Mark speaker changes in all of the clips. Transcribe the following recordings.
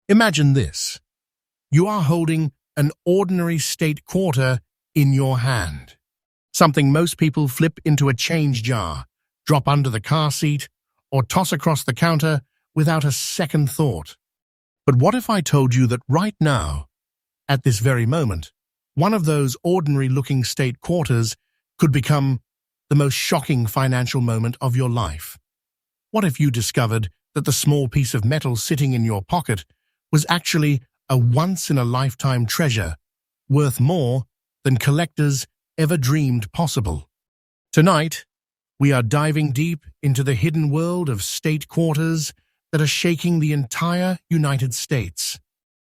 Speaker 1: Imagine this. You are holding an ordinary state quarter in your hand. Something most people flip into a change jar, drop under the car seat, or toss across the counter without a second thought. But what if I told you that right now, at this very moment, one of those ordinary-looking state quarters could become the most shocking financial moment of your life? What if you discovered that the small piece of metal sitting in your pocket was actually a once-in-a-lifetime treasure, worth more than collectors ever dreamed possible? Tonight, we are diving deep into the hidden world of state quarters that are shaking the entire United States.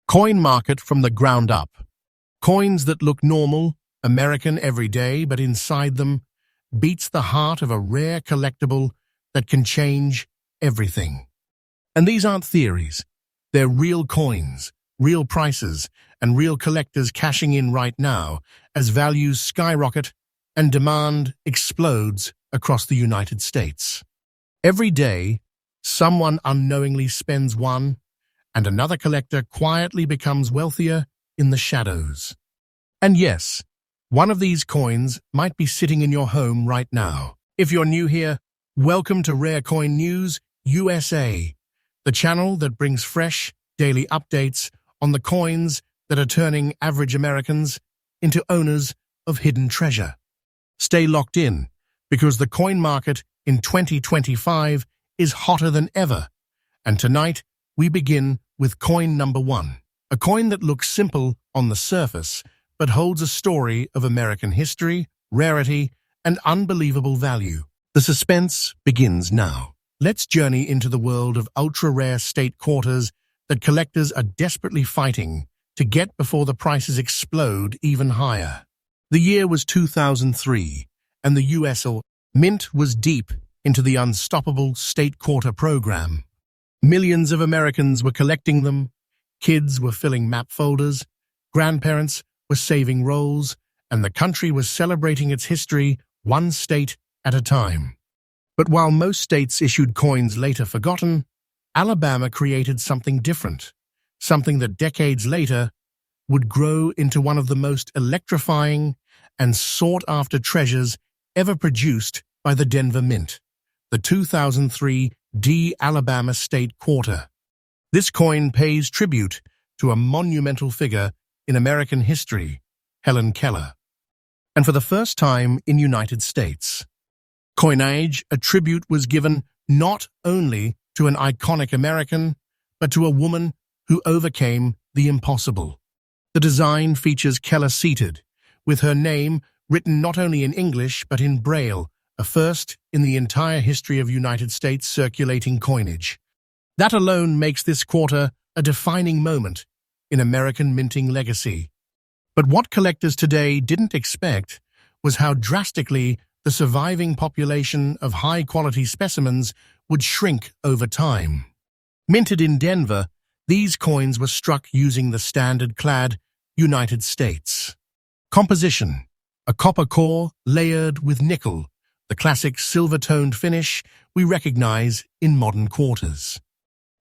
Speaker 1: Coin market from the ground up. Coins that look normal, American every day, but inside them beats the heart of a rare collectible that can change everything. And these aren't theories. They're real coins, real prices, and real collectors cashing in right now as values skyrocket and demand explodes across the United States. Every day, someone unknowingly spends one, and another collector quietly becomes wealthier in the shadows. And yes, one of these coins might be sitting in your home right now. If you're new here, welcome to Rare Coin News USA, the channel that brings fresh, daily updates on the coins that are turning average Americans into owners of hidden treasure. Stay locked in, because the coin market in 2025 is hotter than ever. And tonight, we begin with coin number 1, a coin that looks simple on the surface, but holds a story of American history, rarity, and unbelievable value. The suspense begins now. Let's journey into the world of ultra-rare state quarters that collectors are desperately fighting to get before the prices explode even higher. The year was 2003, and the U.S. Mint was deep into the unstoppable state quarter program. Millions of Americans were collecting them, kids were filling map folders, grandparents were saving rolls, and the country was celebrating its history one state at a time. But while most states issued coins later forgotten, Alabama created something different, something that decades later would grow into one of the most electrifying and sought-after treasures ever produced by the Denver Mint, the 2003 Alabama State Quarter. This coin pays tribute to a monumental figure in American history, Helen Keller. And for the first time in United States coinage, a tribute was given not only to an iconic American, but to a woman who overcame the impossible. The design features Keller seated, with her name written not only in English but in Braille, a first in the entire history of United States circulating coinage. That alone makes this quarter a defining moment in American minting legacy. But what collectors today didn't expect was how drastically the surviving population of high-quality specimens would shrink over time. Minted in Denver, these coins were struck using the standard-clad United States. Composition: a copper core layered with nickel, the classic silver-toned finish we recognize in modern quarters.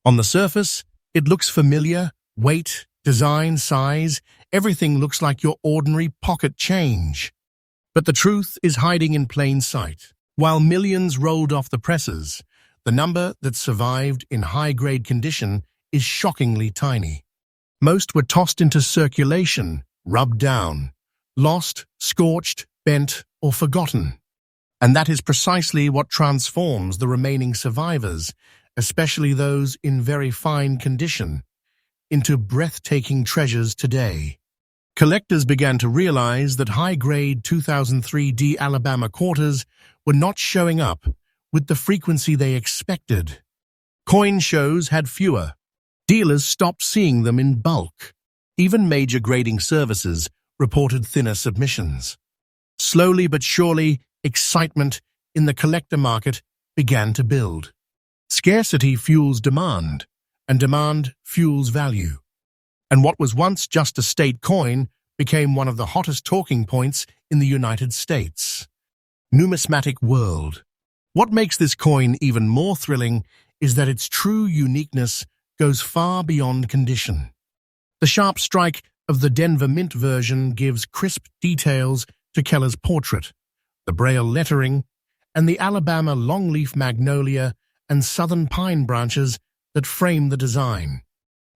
Speaker 1: On the surface, it looks familiar: weight, design, size, everything looks like your ordinary pocket change. But the truth is hiding in plain sight. While millions rolled off the presses, the number that survived in high-grade condition is shockingly tiny. Most were tossed into circulation, rubbed down, lost, scorched, bent, or forgotten. And that is precisely what transforms the remaining survivors, especially those in very fine condition, into breathtaking treasures today. Collectors began to realize that high-grade 2003 Alabama quarters were not showing up with the frequency they expected. Coin shows had fewer. Dealers stopped seeing them in bulk. Even major grading services reported thinner submissions. Slowly but surely, excitement in the collector market began to build. Scarcity fuels demand, and demand fuels value. And what was once just a state coin became one of the hottest talking points in the United States. Numismatic world. What makes this coin even more thrilling is that its true uniqueness goes far beyond condition. The sharp strike of the Denver Mint version gives crisp details to Keller's portrait, the Braille lettering, and the Alabama longleaf magnolia and southern pine branches that frame the design.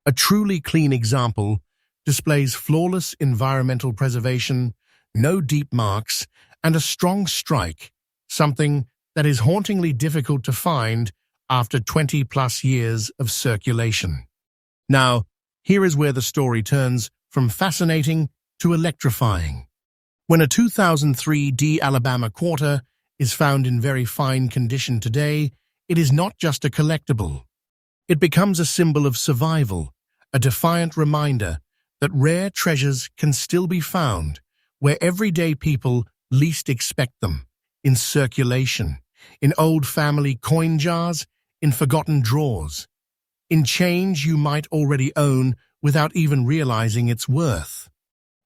Speaker 1: A truly clean example displays flawless environmental preservation, no deep marks, and a strong strike, something that is hauntingly difficult to find after 20-plus years of circulation. Now, here is where the story turns from fascinating to electrifying. When a 2003 D Alabama quarter is found in very fine condition today, it is not just a collectible. It becomes a symbol of survival, a defiant reminder that rare treasures can still be found where everyday people least expect them, in circulation, in old family coin jars, in forgotten drawers, in change you might already own without even realizing its worth.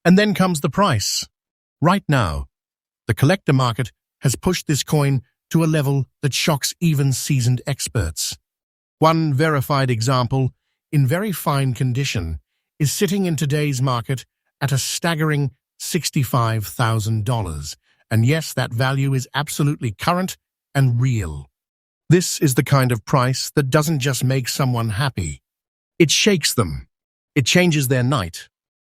Speaker 1: And then comes the price. Right now, the collector market has pushed this coin to a level that shocks even seasoned experts. One verified example, in very fine condition, is sitting in today's market at a staggering $65,000. And yes, that value is absolutely current and real. This is the kind of price that doesn't just make someone happy. It shakes them. It changes their night.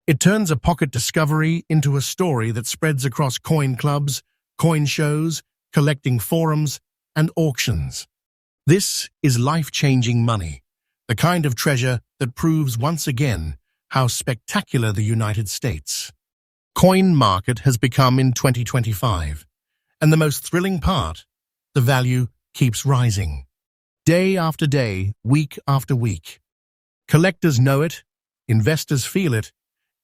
Speaker 1: It turns a pocket discovery into a story that spreads across coin clubs, coin shows, collecting forums, and auctions. This is life-changing money, the kind of treasure that proves once again how spectacular the United States coin market has become in 2025. And the most thrilling part, the value keeps rising. Day after day, week after week. Collectors know it, investors feel it,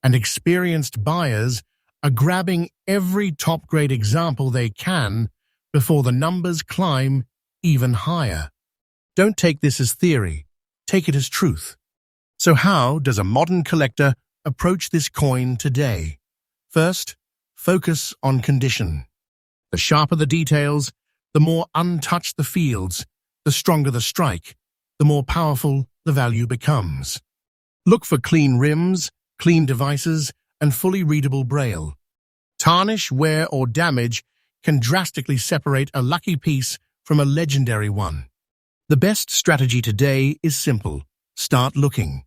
Speaker 1: and experienced buyers are grabbing every top-grade example they can before the numbers climb even higher. Don't take this as theory, take it as truth. So how does a modern collector approach this coin today? First, focus on condition. The sharper the details, the more untouched the fields, the stronger the strike, the more powerful the value becomes. Look for clean rims, clean devices, and fully readable braille. Tarnish, wear, or damage can drastically separate a lucky piece from a legendary one. The best strategy today is simple. Start looking.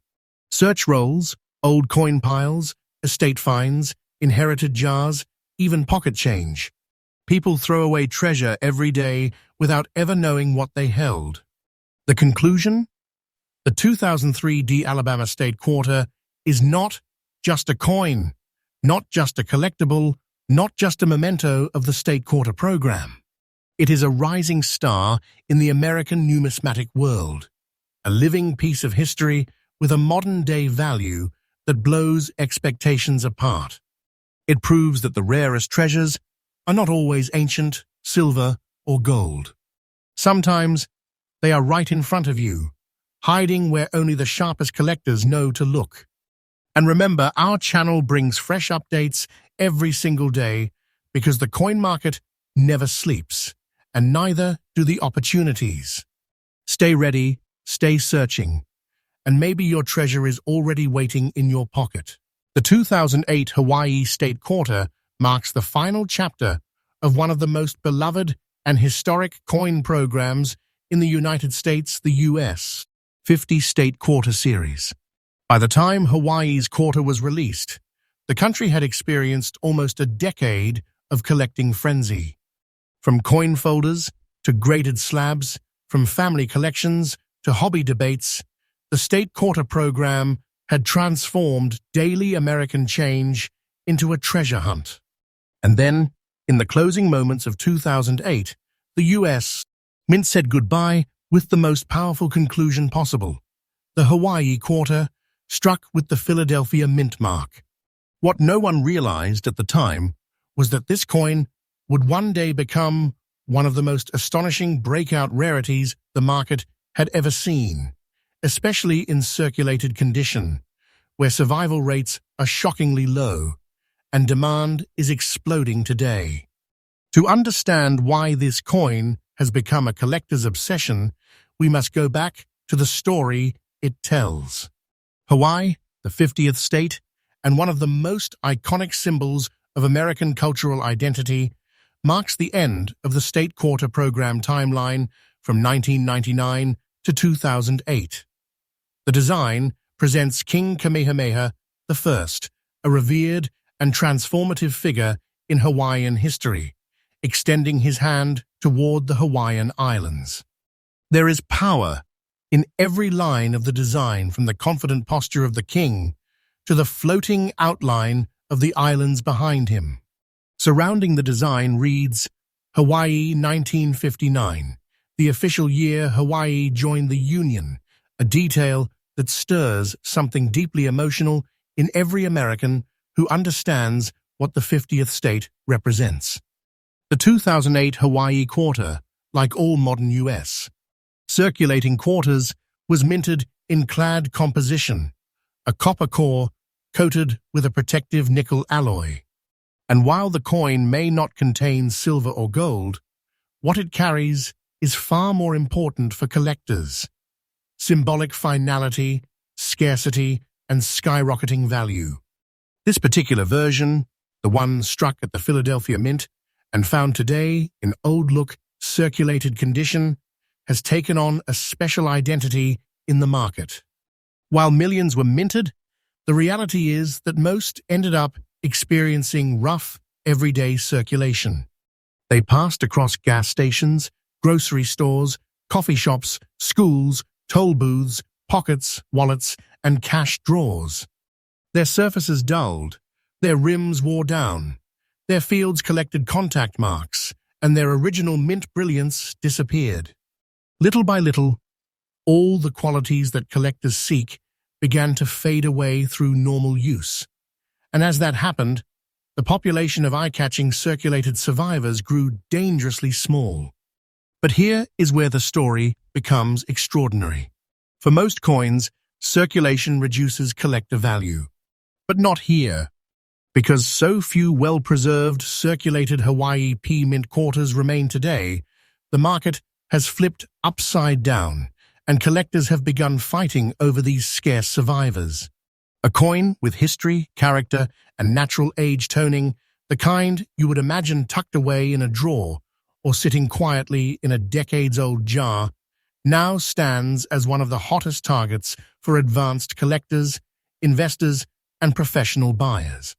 Speaker 1: Search rolls, old coin piles, estate finds, inherited jars, even pocket change. People throw away treasure every day without ever knowing what they held. The conclusion? The 2003 D Alabama State Quarter is not just a coin, not just a collectible, not just a memento of the State Quarter program. It is a rising star in the American numismatic world, a living piece of history with a modern-day value that blows expectations apart. It proves that the rarest treasures are not always ancient, silver, or gold. Sometimes they are right in front of you, hiding where only the sharpest collectors know to look. And remember, our channel brings fresh updates every single day because the coin market never sleeps, and neither do the opportunities. Stay ready, stay searching, and maybe your treasure is already waiting in your pocket. The 2008 Hawaii State Quarter marks the final chapter of one of the most beloved and historic coin programs in the United States, the U.S. 50 State Quarter Series. By the time Hawaii's quarter was released, the country had experienced almost a decade of collecting frenzy. From coin folders to graded slabs, from family collections to hobby debates, the State Quarter program had transformed daily American change into a treasure hunt. And then, in the closing moments of 2008, the U.S. Mint said goodbye with the most powerful conclusion possible. The Hawaii Quarter struck with the Philadelphia Mint mark. What no one realized at the time was that this coin would one day become one of the most astonishing breakout rarities the market had ever seen, especially in circulated condition, where survival rates are shockingly low and demand is exploding today. To understand why this coin has become a collector's obsession, we must go back to the story it tells. Hawaii, the 50th state, and one of the most iconic symbols of American cultural identity, marks the end of the state quarter program timeline from 1999 to 2008. The design presents King Kamehameha I, a revered and transformative figure in Hawaiian history, extending his hand toward the Hawaiian Islands. There is power in every line of the design, from the confident posture of the king to the floating outline of the islands behind him. Surrounding the design reads, Hawaii 1959, the official year Hawaii joined the Union, a detail that stirs something deeply emotional in every American who understands what the 50th state represents. The 2008 Hawaii quarter, like all modern U.S. circulating quarters, was minted in clad composition, a copper core coated with a protective nickel alloy. And while the coin may not contain silver or gold, what it carries is far more important for collectors: symbolic finality, scarcity, and skyrocketing value. This particular version, the one struck at the Philadelphia Mint and found today in old-look, circulated condition, has taken on a special identity in the market. While millions were minted, the reality is that most ended up experiencing rough, everyday circulation. They passed across gas stations, grocery stores, coffee shops, schools, toll booths, pockets, wallets, and cash drawers. Their surfaces dulled, their rims wore down, their fields collected contact marks, and their original mint brilliance disappeared. Little by little, all the qualities that collectors seek began to fade away through normal use. And as that happened, the population of eye-catching circulated survivors grew dangerously small. But here is where the story becomes extraordinary. For most coins, circulation reduces collector value. But not here. Because so few well-preserved, circulated Hawaii P Mint quarters remain today, the market has flipped upside down, and collectors have begun fighting over these scarce survivors. A coin with history, character, and natural age toning, the kind you would imagine tucked away in a drawer or sitting quietly in a decades-old jar, now stands as one of the hottest targets for advanced collectors, investors, and professional buyers.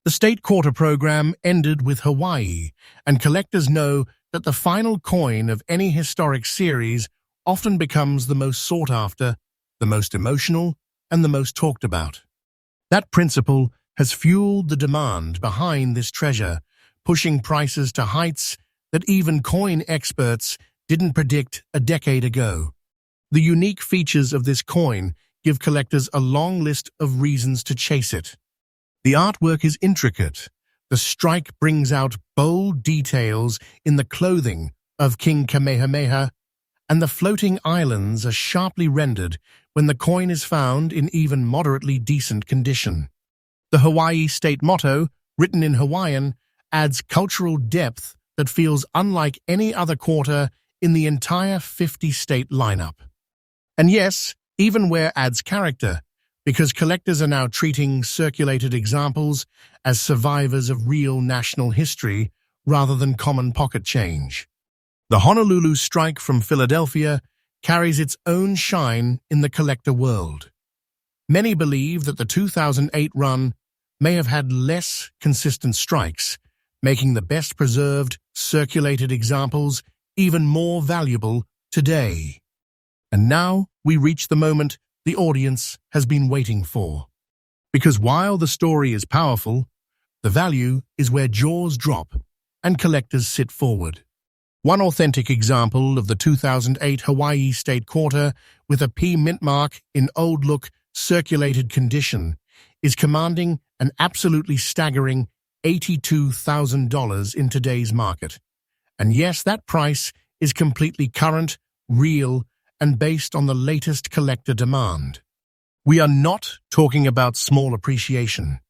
Speaker 1: The state quarter program ended with Hawaii, and collectors know that the final coin of any historic series often becomes the most sought after, the most emotional, and the most talked about. That principle has fueled the demand behind this treasure, pushing prices to heights that even coin experts didn't predict a decade ago. The unique features of this coin give collectors a long list of reasons to chase it. The artwork is intricate. The strike brings out bold details in the clothing of King Kamehameha, and the floating islands are sharply rendered when the coin is found in even moderately decent condition. The Hawaii state motto, written in Hawaiian, adds cultural depth that feels unlike any other quarter in the entire 50-state lineup. And yes, even wear adds character, because collectors are now treating circulated examples as survivors of real national history rather than common pocket change. The Honolulu strike from Philadelphia carries its own shine in the collector world. Many believe that the 2008 run may have had less consistent strikes, making the best-preserved, circulated examples even more valuable today. And now we reach the moment the audience has been waiting for. Because while the story is powerful, the value is where jaws drop and collectors sit forward. One authentic example of the 2008 Hawaii State Quarter with a P mint mark in old-look, circulated condition is commanding an absolutely staggering $82,000 in today's market. And yes, that price is completely current, real, and based on the latest collector demand. We are not talking about small appreciation.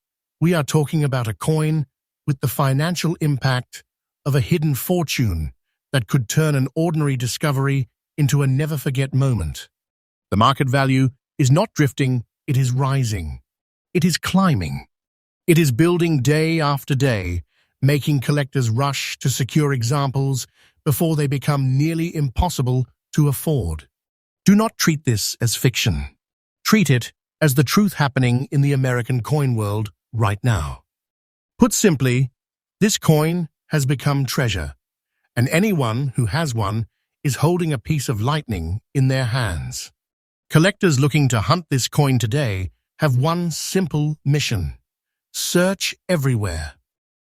Speaker 1: We are talking about a coin with the financial impact of a hidden fortune that could turn an ordinary discovery into a never-forget moment. The market value is not drifting, it is rising. It is climbing. It is building day after day, making collectors rush to secure examples before they become nearly impossible to afford. Do not treat this as fiction. Treat it as the truth happening in the American coin world right now. Put simply, this coin has become treasure, and anyone who has one is holding a piece of lightning in their hands. Collectors looking to hunt this coin today have one simple mission. Search everywhere.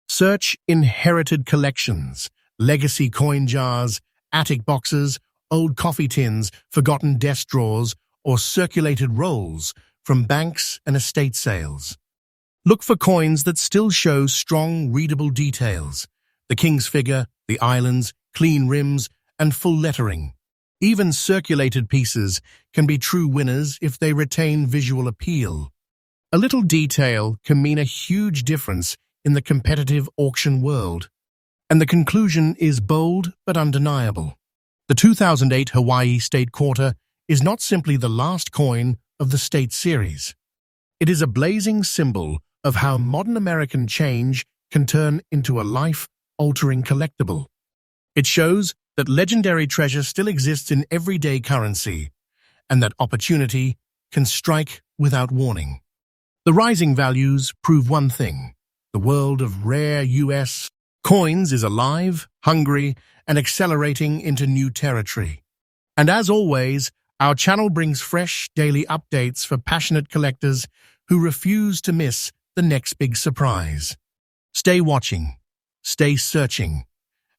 Speaker 1: Search inherited collections, legacy coin jars, attic boxes, old coffee tins, forgotten desk drawers, or circulated rolls from banks and estate sales. Look for coins that still show strong, readable details. The king's figure, the islands, clean rims, and full lettering. Even circulated pieces can be true winners if they retain visual appeal. A little detail can mean a huge difference in the competitive auction world. And the conclusion is bold but undeniable. The 2008 Hawaii State Quarter is not simply the last coin of the state series. It is a blazing symbol of how modern American change can turn into a life-altering collectible. It shows that legendary treasure still exists in everyday currency, and that opportunity can strike without warning. The rising values prove one thing. The world of rare U.S. coins is alive, hungry, and accelerating into new territory. And as always, our channel brings fresh daily updates for passionate collectors who refuse to miss the next big surprise. Stay watching, stay searching,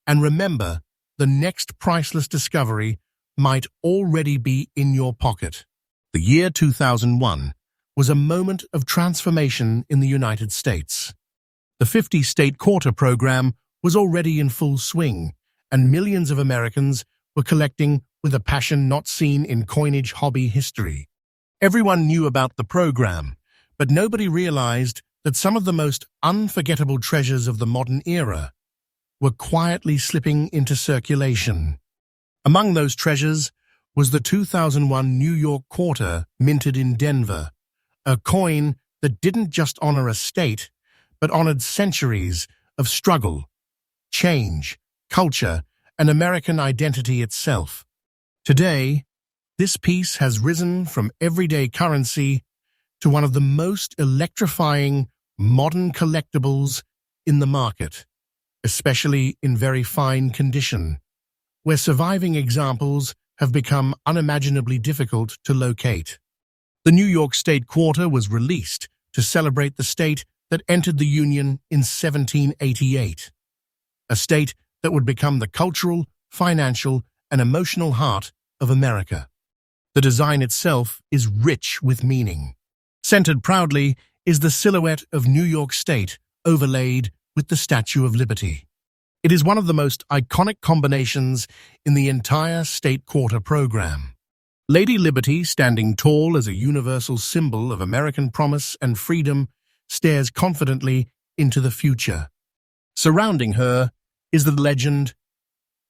Speaker 1: and remember, the next priceless discovery might already be in your pocket. The year 2001 was a moment of transformation in the United States. The 50-state quarter program was already in full swing, and millions of Americans were collecting with a passion not seen in coinage hobby history. Everyone knew about the program, but nobody realized that some of the most unforgettable treasures of the modern era were quietly slipping into circulation. Among those treasures was the 2001 New York quarter minted in Denver, a coin that didn't just honor a state, but honored centuries of struggle, change, culture, and American identity itself. Today, this piece has risen from everyday currency to one of the most electrifying modern collectibles in the market, especially in very fine condition, where surviving examples have become unimaginably difficult to locate. The New York State Quarter was released to celebrate the state that entered the Union in 1788, a state that would become the cultural, financial, and emotional heart of America. The design itself is rich with meaning. Centered proudly is the silhouette of New York State overlaid with the Statue of Liberty. It is one of the most iconic combinations in the entire State Quarter program. Lady Liberty, standing tall as a universal symbol of American promise and freedom, stares confidently into the future. Surrounding her is the legend,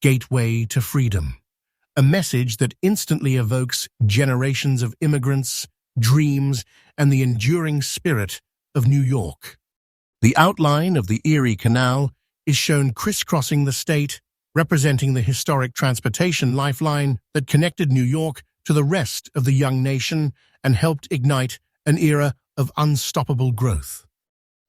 Speaker 1: Gateway to Freedom, a message that instantly evokes generations of immigrants, dreams, and the enduring spirit of New York. The outline of the Erie Canal is shown crisscrossing the state, representing the historic transportation lifeline that connected New York to the rest of the young nation and helped ignite an era of unstoppable growth.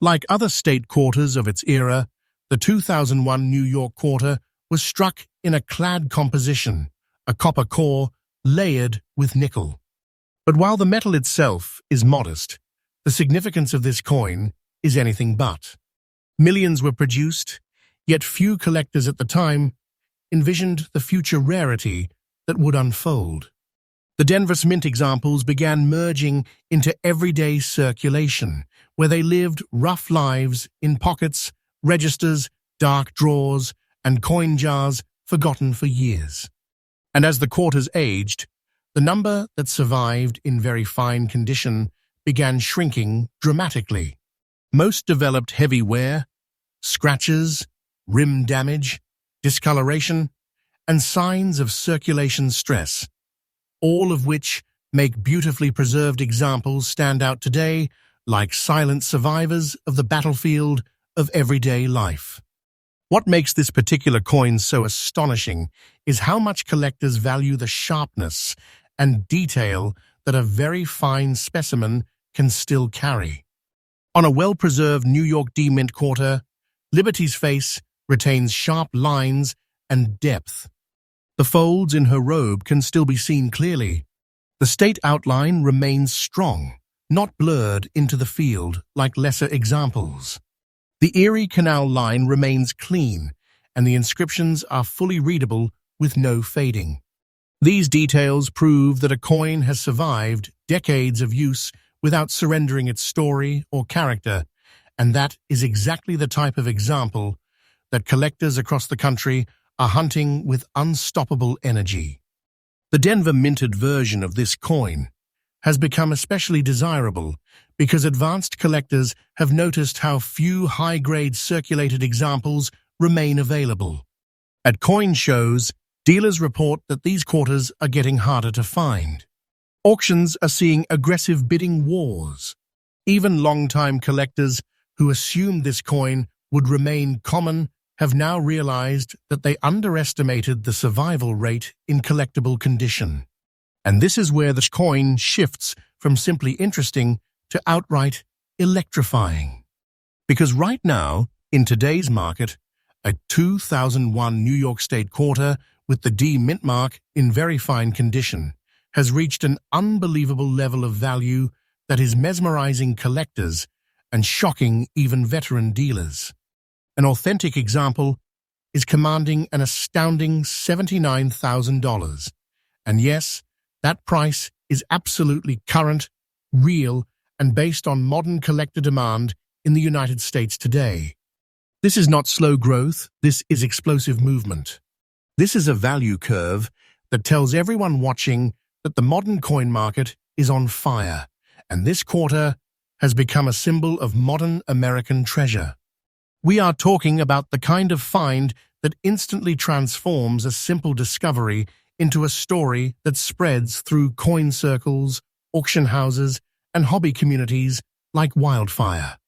Speaker 1: Like other state quarters of its era, the 2001 New York quarter was struck in a clad composition, a copper core layered with nickel. But while the metal itself is modest, the significance of this coin is anything but. Millions were produced, yet few collectors at the time envisioned the future rarity that would unfold. The Denver's mint examples began merging into everyday circulation, where they lived rough lives in pockets, registers, dark drawers, and coin jars forgotten for years. And as the quarters aged, the number that survived in very fine condition began shrinking dramatically. Most developed heavy wear, scratches, rim damage, discoloration, and signs of circulation stress, all of which make beautifully preserved examples stand out today like silent survivors of the battlefield of everyday life. What makes this particular coin so astonishing is how much collectors value the sharpness and detail that a very fine specimen can still carry. On a well-preserved New York D Mint quarter, Liberty's face retains sharp lines and depth. The folds in her robe can still be seen clearly. The state outline remains strong, not blurred into the field like lesser examples. The Erie Canal line remains clean, and the inscriptions are fully readable with no fading. These details prove that a coin has survived decades of use without surrendering its story or character, and that is exactly the type of example that collectors across the country are hunting with unstoppable energy. The Denver minted version of this coin has become especially desirable because advanced collectors have noticed how few high-grade circulated examples remain available. At coin shows, dealers report that these quarters are getting harder to find. Auctions are seeing aggressive bidding wars. Even long-time collectors who assumed this coin would remain common have now realized that they underestimated the survival rate in collectible condition. And this is where the coin shifts from simply interesting to outright electrifying. Because right now, in today's market, a 2001 New York State quarter with the D Mint mark in very fine condition has reached an unbelievable level of value that is mesmerizing collectors and shocking even veteran dealers. An authentic example is commanding an astounding $79,000. And yes, that price is absolutely current, real, and based on modern collector demand in the United States today. This is not slow growth, this is explosive movement. This is a value curve that tells everyone watching that the modern coin market is on fire, and this quarter has become a symbol of modern American treasure. We are talking about the kind of find that instantly transforms a simple discovery into a story that spreads through coin circles, auction houses, and hobby communities like wildfire.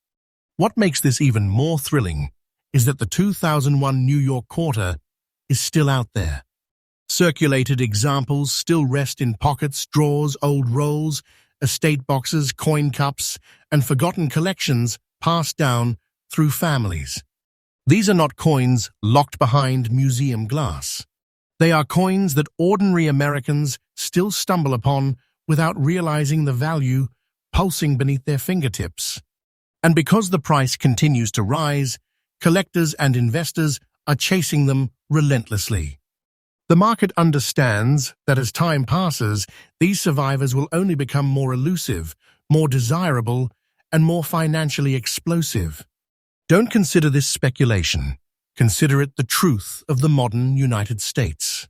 Speaker 1: What makes this even more thrilling is that the 2001 New York quarter is still out there. Circulated examples still rest in pockets, drawers, old rolls, estate boxes, coin cups, and forgotten collections passed down through families. These are not coins locked behind museum glass. They are coins that ordinary Americans still stumble upon without realizing the value pulsing beneath their fingertips. And because the price continues to rise, collectors and investors are chasing them relentlessly. The market understands that as time passes, these survivors will only become more elusive, more desirable, and more financially explosive. Don't consider this speculation. Consider it the truth of the modern United States.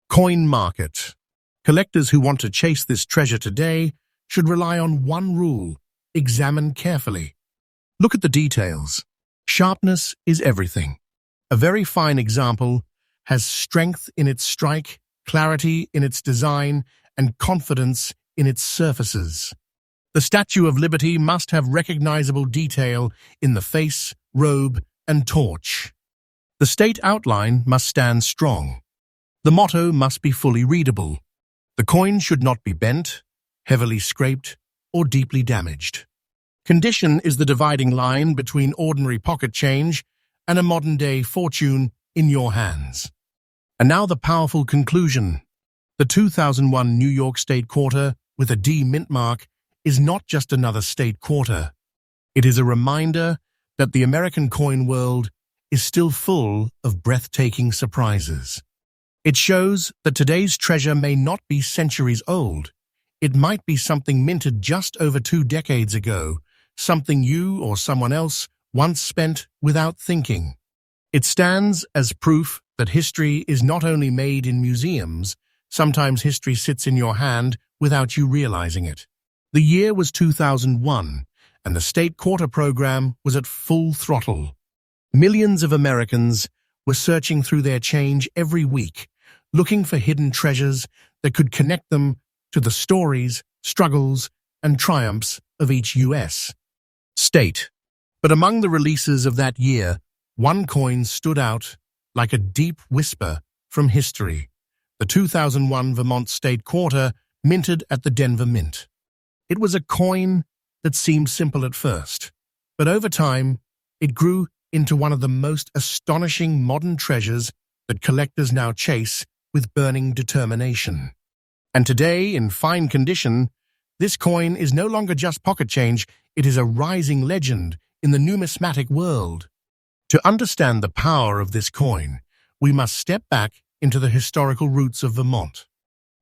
Speaker 1: Coin market. Collectors who want to chase this treasure today should rely on one rule: examine carefully. Look at the details. Sharpness is everything. A very fine example has strength in its strike, clarity in its design, and confidence in its surfaces. The Statue of Liberty must have recognizable detail in the face, robe, and torch. The state outline must stand strong. The motto must be fully readable. The coin should not be bent, heavily scraped, or deeply damaged. Condition is the dividing line between ordinary pocket change and a modern-day fortune in your hands. And now the powerful conclusion. The 2001 New York State quarter with a D Mint mark is not just another state quarter. It is a reminder that the American coin world is still full of breathtaking surprises. It shows that today's treasure may not be centuries old. It might be something minted just over 2 decades ago, something you or someone else once spent without thinking. It stands as proof that history is not only made in museums, sometimes history sits in your hand without you realizing it. The year was 2001, and the state quarter program was at full throttle. Millions of Americans were searching through their change every week, looking for hidden treasures that could connect them to the stories, struggles, and triumphs of each U.S. state. But among the releases of that year, one coin stood out like a deep whisper from history: the 2001 Vermont State Quarter, minted at the Denver Mint. It was a coin that seemed simple at first, but over time, it grew into one of the most astonishing modern treasures that collectors now chase with burning determination. And today, in fine condition, this coin is no longer just pocket change, it is a rising legend in the numismatic world. To understand the power of this coin, we must step back into the historical roots of Vermont.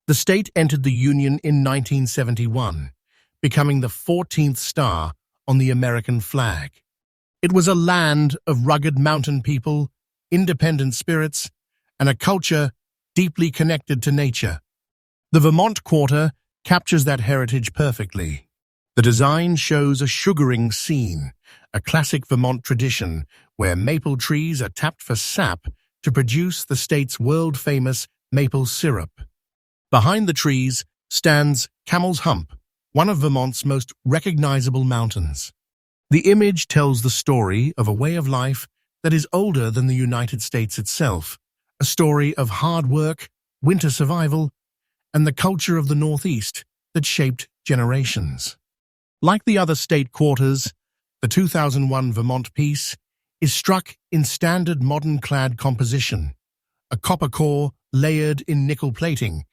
Speaker 1: The state entered the Union in 1971, becoming the 14th star on the American flag. It was a land of rugged mountain people, independent spirits, and a culture deeply connected to nature. The Vermont Quarter captures that heritage perfectly. The design shows a sugaring scene, a classic Vermont tradition where maple trees are tapped for sap to produce the state's world-famous maple syrup. Behind the trees stands Camel's Hump, one of Vermont's most recognizable mountains. The image tells the story of a way of life that is older than the United States itself, a story of hard work, winter survival, and the culture of the Northeast that shaped generations. Like the other state quarters, the 2001 Vermont piece is struck in standard modern-clad composition, a copper core layered in nickel plating,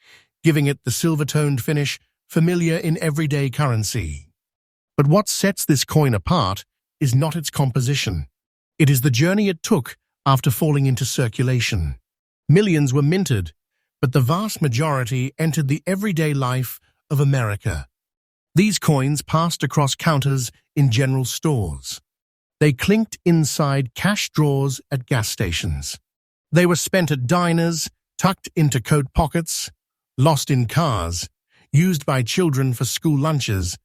Speaker 1: giving it the silver-toned finish familiar in everyday currency. But what sets this coin apart is not its composition. It is the journey it took after falling into circulation. Millions were minted, but the vast majority entered the everyday life of America. These coins passed across counters in general stores. They clinked inside cash drawers at gas stations. They were spent at diners, tucked into coat pockets, lost in cars, used by children for school lunches,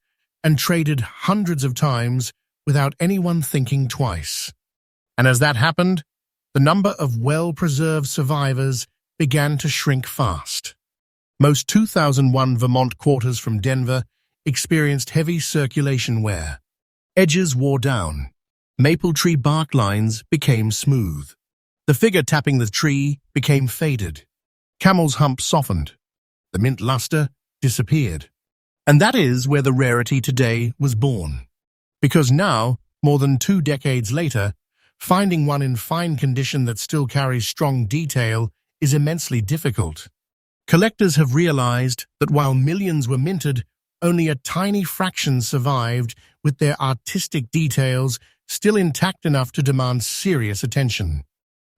Speaker 1: and traded hundreds of times without anyone thinking twice. And as that happened, the number of well-preserved survivors began to shrink fast. Most 2001 Vermont quarters from Denver experienced heavy circulation wear. Edges wore down. Maple tree bark lines became smooth. The figure tapping the tree became faded. Camel's Hump softened. The mint luster disappeared. And that is where the Rarity today was born. Because now, more than 2 decades later, finding one in fine condition that still carries strong detail is immensely difficult. Collectors have realized that while millions were minted, only a tiny fraction survived, with their artistic details still intact enough to demand serious attention.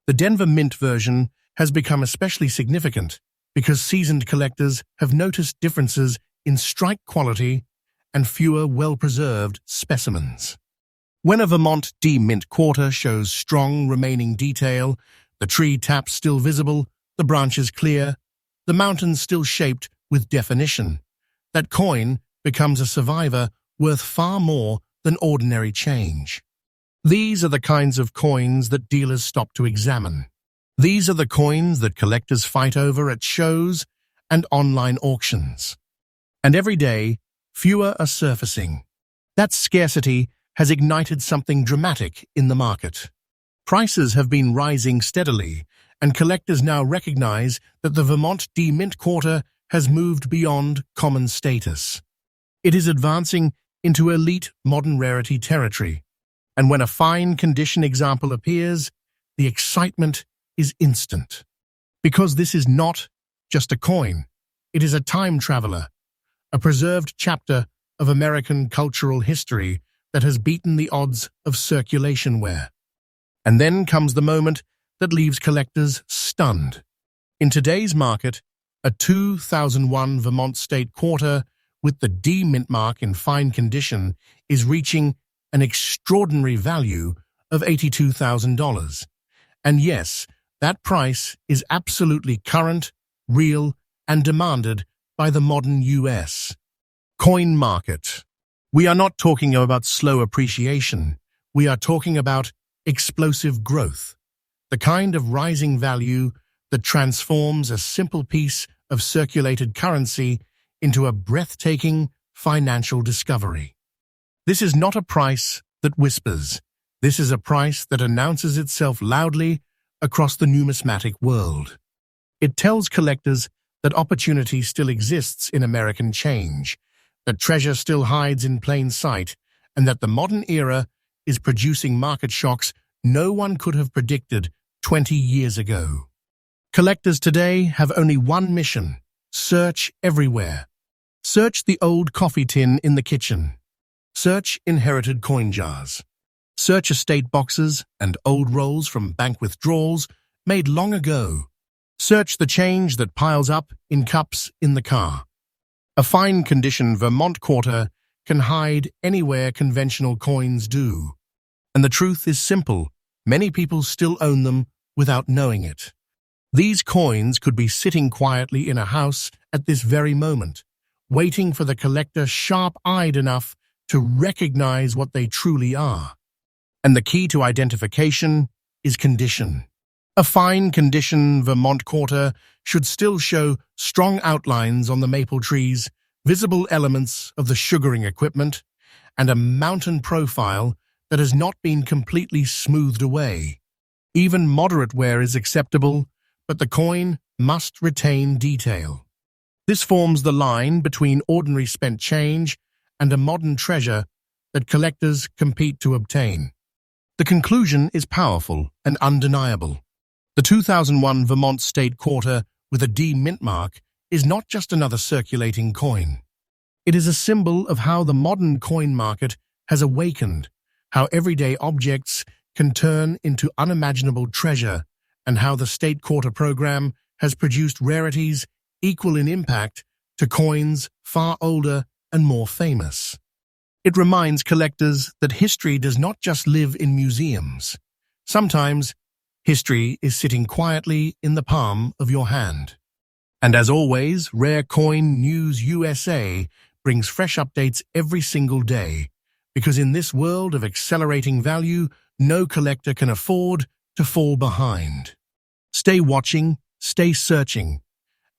Speaker 1: The Denver Mint version has become especially significant because seasoned collectors have noticed differences in strike quality and fewer well-preserved specimens. When a Vermont D-Mint quarter shows strong remaining detail, the tree taps still visible, the branches clear, the mountains still shaped with definition, that coin becomes a survivor worth far more than ordinary change. These are the kinds of coins that dealers stop to examine. These are the coins that collectors fight over at shows and online auctions. And every day, fewer are surfacing. That scarcity has ignited something dramatic in the market. Prices have been rising steadily, and collectors now recognize that the Vermont D-Mint quarter has moved beyond common status. It is advancing into elite modern rarity territory, and when a fine condition example appears, the excitement is instant. Because this is not just a coin, it is a time traveler, a preserved chapter of American cultural history that has beaten the odds of circulation wear. And then comes the moment that leaves collectors stunned. In today's market, a 2001 Vermont State Quarter with the D-Mint mark in fine condition is reaching an extraordinary value of $82,000. And yes, that price is absolutely current, real, and demanded by the modern U.S. coin market. We are not talking about slow appreciation. We are talking about explosive growth, the kind of rising value that transforms a simple piece of circulated currency into a breathtaking financial discovery. This is not a price that whispers. This is a price that announces itself loudly across the numismatic world. It tells collectors that opportunity still exists in American change, that treasure still hides in plain sight, and that the modern era is producing market shocks no one could have predicted 20 years ago. Collectors today have only one mission: search everywhere. Search the old coffee tin in the kitchen. Search inherited coin jars. Search estate boxes and old rolls from bank withdrawals made long ago. Search the change that piles up in cups in the car. A fine-condition Vermont quarter can hide anywhere conventional coins do. And the truth is simple: many people still own them without knowing it. These coins could be sitting quietly in a house at this very moment, waiting for the collector sharp-eyed enough to recognize what they truly are. And the key to identification is condition. A fine-condition Vermont quarter should still show strong outlines on the maple trees, visible elements of the sugaring equipment, and a mountain profile that has not been completely smoothed away. Even moderate wear is acceptable, but the coin must retain detail. This forms the line between ordinary spent change and a modern treasure that collectors compete to obtain. The conclusion is powerful and undeniable. The 2001 Vermont State Quarter with a D mint mark is not just another circulating coin. It is a symbol of how the modern coin market has awakened, how everyday objects can turn into unimaginable treasure, and how the State Quarter program has produced rarities equal in impact to coins far older and more famous. It reminds collectors that history does not just live in museums. Sometimes, history is sitting quietly in the palm of your hand. And as always, Rare Coin News USA brings fresh updates every single day, because in this world of accelerating value, no collector can afford to fall behind. Stay watching, stay searching,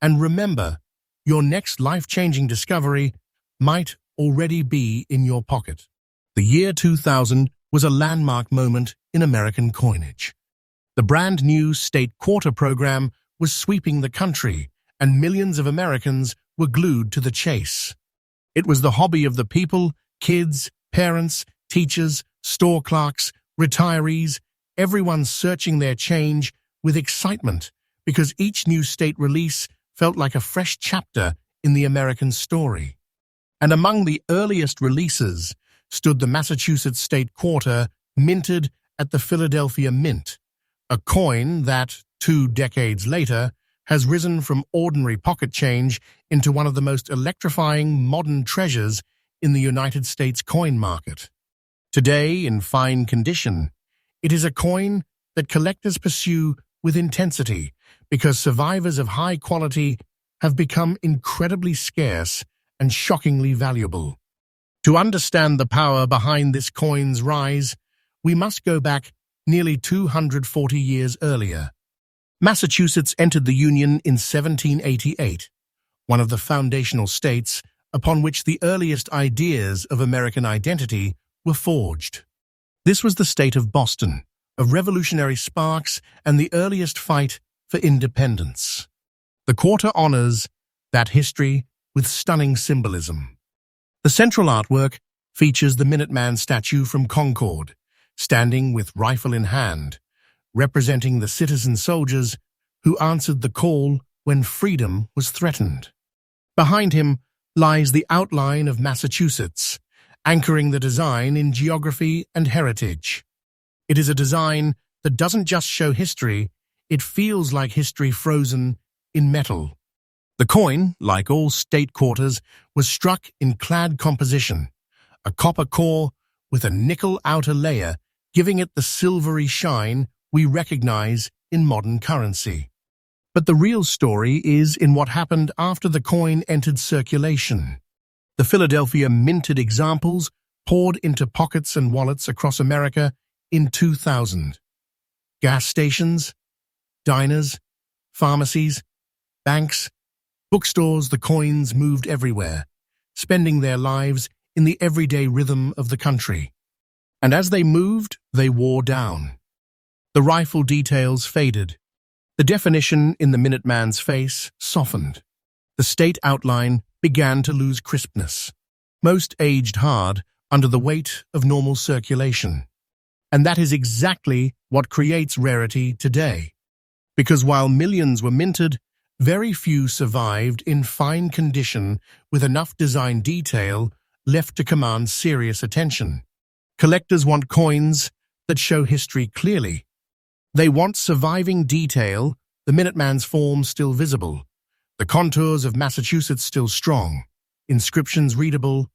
Speaker 1: and remember, your next life-changing discovery might already be in your pocket. The year 2000 was a landmark moment in American coinage. The brand new State Quarter program was sweeping the country, and millions of Americans were glued to the chase. It was the hobby of the people: kids, parents, teachers, store clerks, retirees, everyone searching their change with excitement, because each new state release felt like a fresh chapter in the American story. And among the earliest releases stood the Massachusetts State Quarter, minted at the Philadelphia Mint, a coin that, 2 decades later, has risen from ordinary pocket change into one of the most electrifying modern treasures in the United States coin market. Today, in fine condition, it is a coin that collectors pursue with intensity, because survivors of high quality have become incredibly scarce and shockingly valuable. To understand the power behind this coin's rise, we must go back nearly 240 years earlier. Massachusetts entered the Union in 1788, one of the foundational states upon which the earliest ideas of American identity were forged. This was the state of Boston, of revolutionary sparks and the earliest fight for independence. The quarter honors that history with stunning symbolism. The central artwork features the Minuteman statue from Concord, standing with rifle in hand, representing the citizen soldiers who answered the call when freedom was threatened. Behind him lies the outline of Massachusetts, anchoring the design in geography and heritage. It is a design that doesn't just show history, it feels like history frozen in metal. The coin, like all state quarters, was struck in clad composition, a copper core with a nickel outer layer, giving it the silvery shine we recognize in modern currency. But the real story is in what happened after the coin entered circulation. The Philadelphia minted examples poured into pockets and wallets across America in 2000. Gas stations, diners, pharmacies, banks, Bookstores, the coins moved everywhere, spending their lives in the everyday rhythm of the country. And as they moved, they wore down. The rifle details faded. The definition in the Minuteman's face softened. The state outline began to lose crispness. Most aged hard under the weight of normal circulation. And that is exactly what creates rarity today. Because while millions were minted, very few survived in fine condition with enough design detail left to command serious attention. Collectors want coins that show history clearly. They want surviving detail, the Minuteman's form still visible, the contours of Massachusetts still strong, inscriptions readable,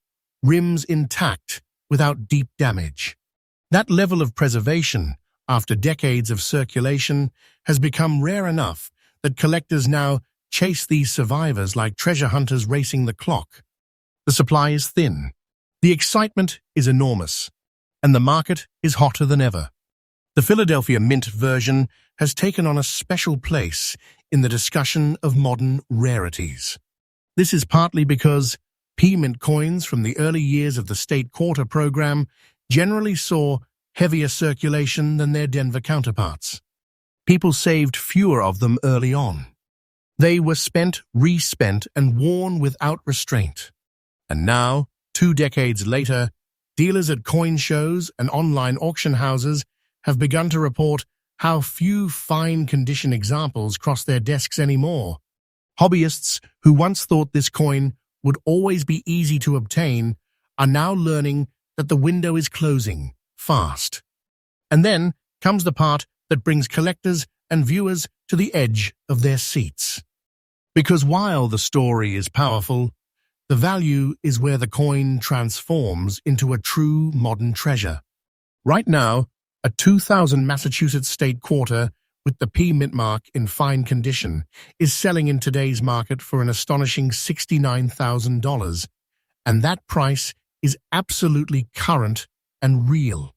Speaker 1: rims intact without deep damage. That level of preservation, after decades of circulation, has become rare enough that collectors now chase these survivors like treasure hunters racing the clock. The supply is thin, the excitement is enormous, and the market is hotter than ever. The Philadelphia Mint version has taken on a special place in the discussion of modern rarities. This is partly because P-Mint coins from the early years of the state quarter program generally saw heavier circulation than their Denver counterparts. People saved fewer of them early on. They were spent, re-spent, and worn without restraint. And now, 2 decades later, dealers at coin shows and online auction houses have begun to report how few fine-condition examples cross their desks anymore. Hobbyists who once thought this coin would always be easy to obtain are now learning that the window is closing fast. And then comes the part that brings collectors and viewers to the edge of their seats. Because while the story is powerful, the value is where the coin transforms into a true modern treasure. Right now, a 2000 Massachusetts state quarter with the P-Mint mark in fine condition is selling in today's market for an astonishing $69,000, and that price is absolutely current and real.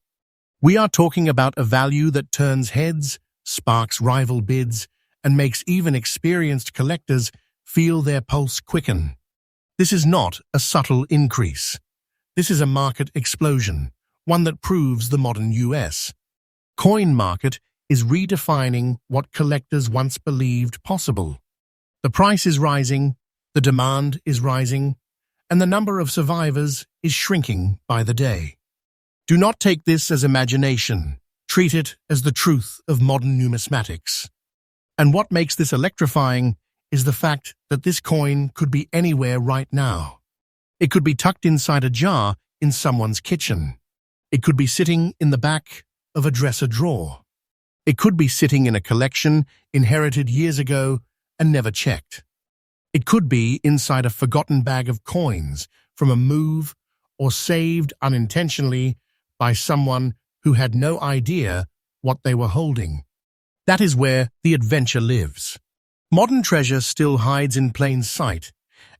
Speaker 1: We are talking about a value that turns heads, sparks rival bids, and makes even experienced collectors feel their pulse quicken. This is not a subtle increase. This is a market explosion, one that proves the modern U.S. coin market is redefining what collectors once believed possible. The price is rising, the demand is rising, and the number of survivors is shrinking by the day. Do not take this as imagination. Treat it as the truth of modern numismatics. And what makes this electrifying is the fact that this coin could be anywhere right now. It could be tucked inside a jar in someone's kitchen. It could be sitting in the back of a dresser drawer. It could be sitting in a collection inherited years ago and never checked. It could be inside a forgotten bag of coins from a move or saved unintentionally by someone who had no idea what they were holding. That is where the adventure lives. Modern treasure still hides in plain sight,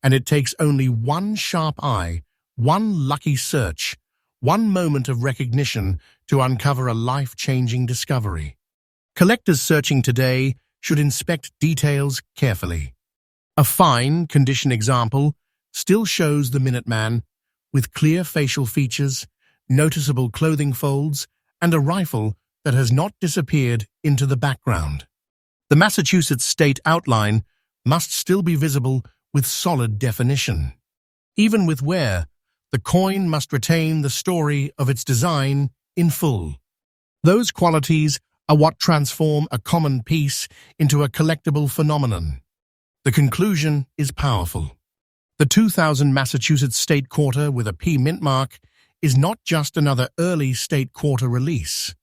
Speaker 1: and it takes only one sharp eye, one lucky search, one moment of recognition to uncover a life-changing discovery. Collectors searching today should inspect details carefully. A fine condition example still shows the Minuteman with clear facial features, noticeable clothing folds, and a rifle that has not disappeared into the background. The Massachusetts state outline must still be visible with solid definition. Even with wear, the coin must retain the story of its design in full. Those qualities are what transform a common piece into a collectible phenomenon. The conclusion is powerful. The 2000 Massachusetts state quarter with a P-Mint mark is not just another early state quarter release.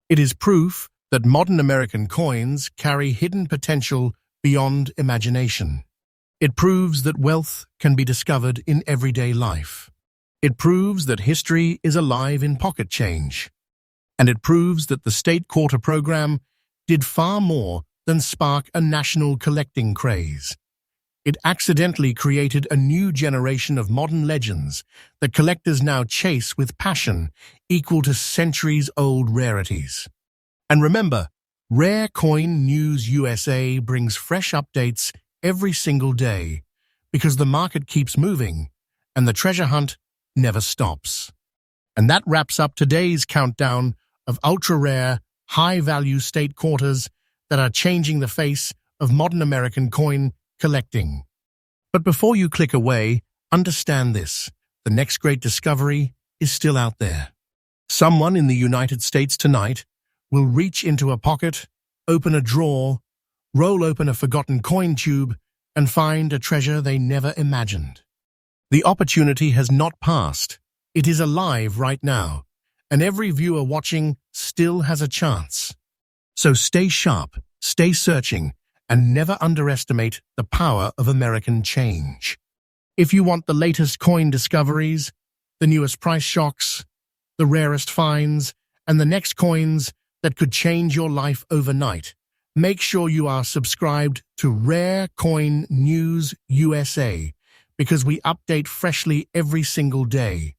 Speaker 1: It is proof that modern American coins carry hidden potential beyond imagination. It proves that wealth can be discovered in everyday life. It proves that history is alive in pocket change. And it proves that the state quarter program did far more than spark a national collecting craze. It accidentally created a new generation of modern legends that collectors now chase with passion equal to centuries-old rarities. And remember, Rare Coin News USA brings fresh updates every single day because the market keeps moving and the treasure hunt never stops. And that wraps up today's countdown of ultra-rare, high-value state quarters that are changing the face of modern American coin collecting. But before you click away, understand this: the next great discovery is still out there. Someone in the United States tonight will reach into a pocket, open a drawer, roll open a forgotten coin tube, and find a treasure they never imagined. The opportunity has not passed. It is alive right now, and every viewer watching still has a chance. So stay sharp, stay searching, and never underestimate the power of American change. If you want the latest coin discoveries, the newest price shocks, the rarest finds, and the next coins that could change your life overnight, make sure you are subscribed to Rare Coin News USA, because we update freshly every single day.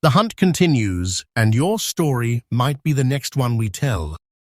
Speaker 1: The hunt continues, and your story might be the next one we tell.